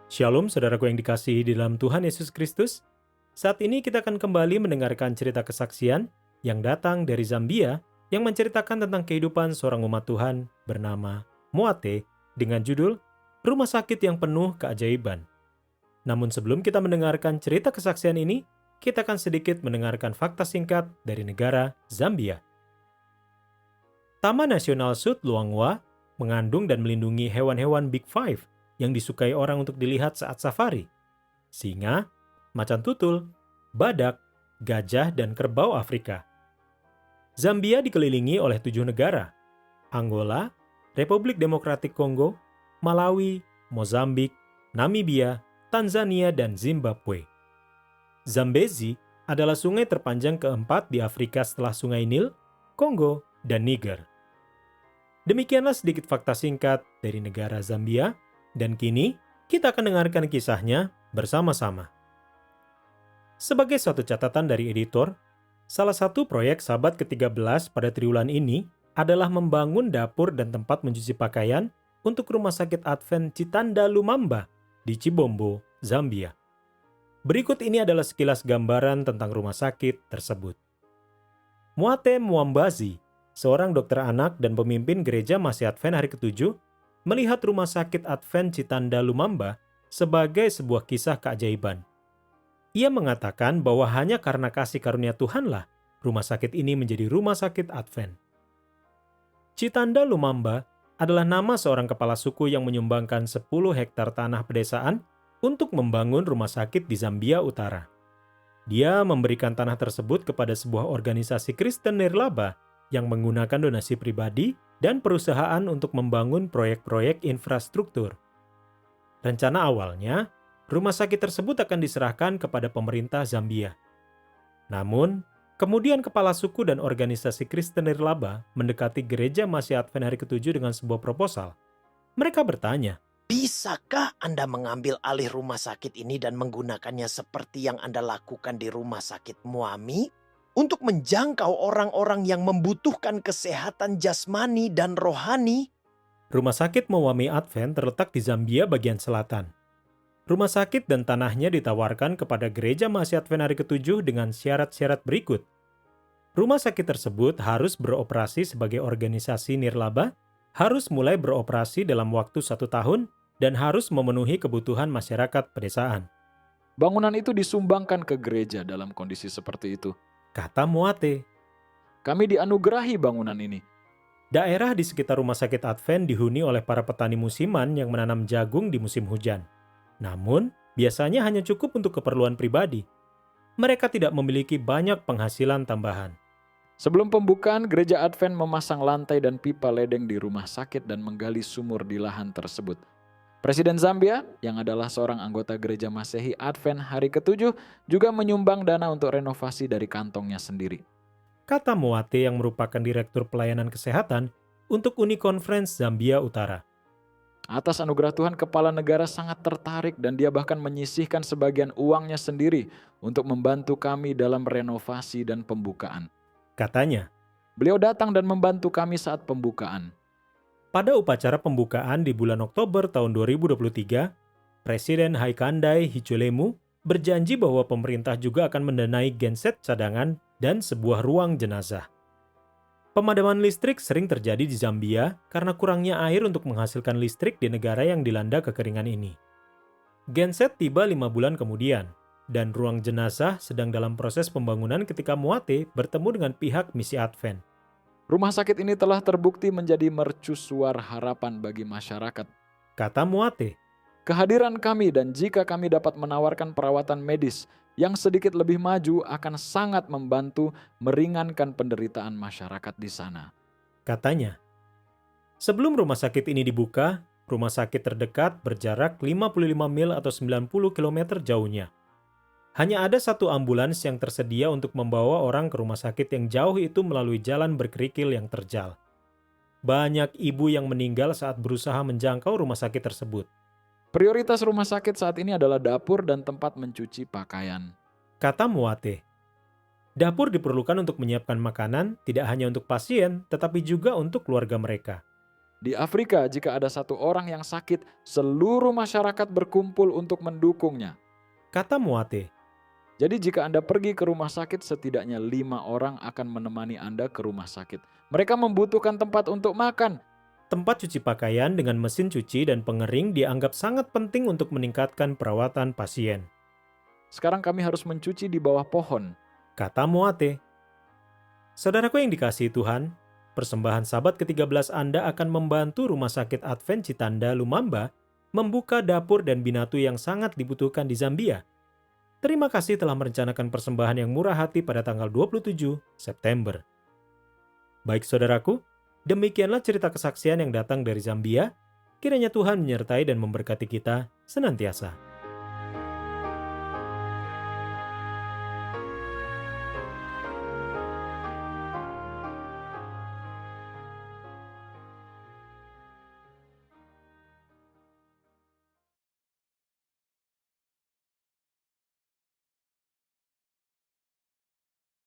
Shalom saudaraku yang dikasihi di dalam Tuhan Yesus Kristus. Saat ini kita akan kembali mendengarkan cerita kesaksian yang datang dari Zambia yang menceritakan tentang kehidupan seorang umat Tuhan bernama Moate dengan judul Rumah Sakit yang Penuh Keajaiban. Namun sebelum kita mendengarkan cerita kesaksian ini, kita akan sedikit mendengarkan fakta singkat dari negara Zambia. Taman Nasional Sud Luangwa mengandung dan melindungi hewan-hewan Big Five yang disukai orang untuk dilihat saat safari. Singa, macan tutul, badak, gajah, dan kerbau Afrika. Zambia dikelilingi oleh 7 negara: Angola, Republik Demokratik Kongo, Malawi, Mozambik, Namibia, Tanzania, dan Zimbabwe. Zambezi adalah sungai terpanjang keempat di Afrika setelah Sungai Nil, Kongo, dan Niger. Demikianlah sedikit fakta singkat dari negara Zambia, dan kini kita akan dengarkan kisahnya bersama-sama. Sebagai suatu catatan dari editor, salah satu proyek sahabat ke-13 pada triwulan ini adalah membangun dapur dan tempat mencuci pakaian untuk Rumah Sakit Advent Chitanda Lumamba di Chibombo, Zambia. Berikut ini adalah sekilas gambaran tentang rumah sakit tersebut. Moate Mwambazi, seorang dokter anak dan pemimpin gereja Masih Advent hari ke-7, melihat Rumah Sakit Advent Chitanda Lumamba sebagai sebuah kisah keajaiban. Ia mengatakan bahwa hanya karena kasih karunia Tuhanlah rumah sakit ini menjadi rumah sakit Advent. Chitanda Lumamba adalah nama seorang kepala suku yang menyumbangkan 10 hektar tanah pedesaan untuk membangun rumah sakit di Zambia Utara. Dia memberikan tanah tersebut kepada sebuah organisasi Kristen nirlaba yang menggunakan donasi pribadi dan perusahaan untuk membangun proyek-proyek infrastruktur. Rencana awalnya, rumah sakit tersebut akan diserahkan kepada pemerintah Zambia. Namun, kemudian kepala suku dan organisasi Kristen nirlaba mendekati gereja Masih Advent hari ke-7 dengan sebuah proposal. Mereka bertanya, "Bisakah Anda mengambil alih rumah sakit ini dan menggunakannya seperti yang Anda lakukan di rumah sakit Muami untuk menjangkau orang-orang yang membutuhkan kesehatan jasmani dan rohani?" rumah sakit Mwami Advent terletak di Zambia bagian selatan. Rumah sakit dan tanahnya ditawarkan kepada gereja Masih Advent hari ke-7 dengan syarat-syarat berikut. Rumah sakit tersebut harus beroperasi sebagai organisasi nirlaba, harus mulai beroperasi dalam waktu 1 tahun, dan harus memenuhi kebutuhan masyarakat pedesaan, Bangunan itu disumbangkan ke gereja dalam kondisi seperti itu. kata Moate. Kami dianugerahi bangunan ini. Daerah di sekitar rumah sakit Advent dihuni oleh para petani musiman yang menanam jagung di musim hujan. Namun, biasanya hanya cukup untuk keperluan pribadi. Mereka tidak memiliki banyak penghasilan tambahan. Sebelum pembukaan, gereja Advent memasang lantai dan pipa ledeng di rumah sakit dan menggali sumur di lahan tersebut. Presiden Zambia, yang adalah seorang anggota gereja Masehi Advent hari ke-7, juga menyumbang dana untuk renovasi dari kantongnya sendiri. Kata Moate yang merupakan Direktur Pelayanan Kesehatan untuk Uni Conference Zambia Utara. Atas anugerah Tuhan, kepala negara sangat tertarik dan dia bahkan menyisihkan sebagian uangnya sendiri untuk membantu kami dalam renovasi dan pembukaan. Katanya, Beliau datang dan membantu kami saat pembukaan. pada upacara pembukaan di bulan Oktober tahun 2023, Presiden Haikandai Hichilema berjanji bahwa pemerintah juga akan mendanai genset cadangan dan sebuah ruang jenazah. Pemadaman listrik sering terjadi di Zambia karena kurangnya air untuk menghasilkan listrik di negara yang dilanda kekeringan ini. Genset tiba 5 bulan kemudian, dan ruang jenazah sedang dalam proses pembangunan ketika Moate bertemu dengan pihak misi Advent. Rumah sakit ini telah terbukti menjadi mercusuar harapan bagi masyarakat. Kata Moate, Kehadiran kami dan jika kami dapat menawarkan perawatan medis yang sedikit lebih maju akan sangat membantu meringankan penderitaan masyarakat di sana. katanya. Sebelum rumah sakit ini dibuka, rumah sakit terdekat berjarak 55 mil atau 90 km jauhnya. Hanya ada 1 ambulans yang tersedia untuk membawa orang ke rumah sakit yang jauh itu melalui jalan berkerikil yang terjal. Banyak ibu yang meninggal saat berusaha menjangkau rumah sakit tersebut, Prioritas rumah sakit saat ini adalah dapur dan tempat mencuci pakaian. kata Moate. Dapur diperlukan untuk menyiapkan makanan tidak hanya untuk pasien, tetapi juga untuk keluarga mereka. Di Afrika, jika ada satu orang yang sakit, seluruh masyarakat berkumpul untuk mendukungnya. Kata Moate. Jadi jika Anda pergi ke rumah sakit, setidaknya 5 orang akan menemani Anda ke rumah sakit. Mereka membutuhkan tempat untuk makan. Tempat cuci pakaian dengan mesin cuci dan pengering dianggap sangat penting untuk meningkatkan perawatan pasien. Sekarang kami harus mencuci di bawah pohon. Kata Moate. Saudaraku yang dikasihi Tuhan, persembahan Sabat ke-13 Anda akan membantu Rumah Sakit Advent Citanda Lumamba membuka dapur dan binatu yang sangat dibutuhkan di Zambia. Terima kasih telah merencanakan persembahan yang murah hati pada tanggal 27 September. Baik saudaraku, demikianlah cerita kesaksian yang datang dari Zambia. Kiranya Tuhan menyertai dan memberkati kita senantiasa.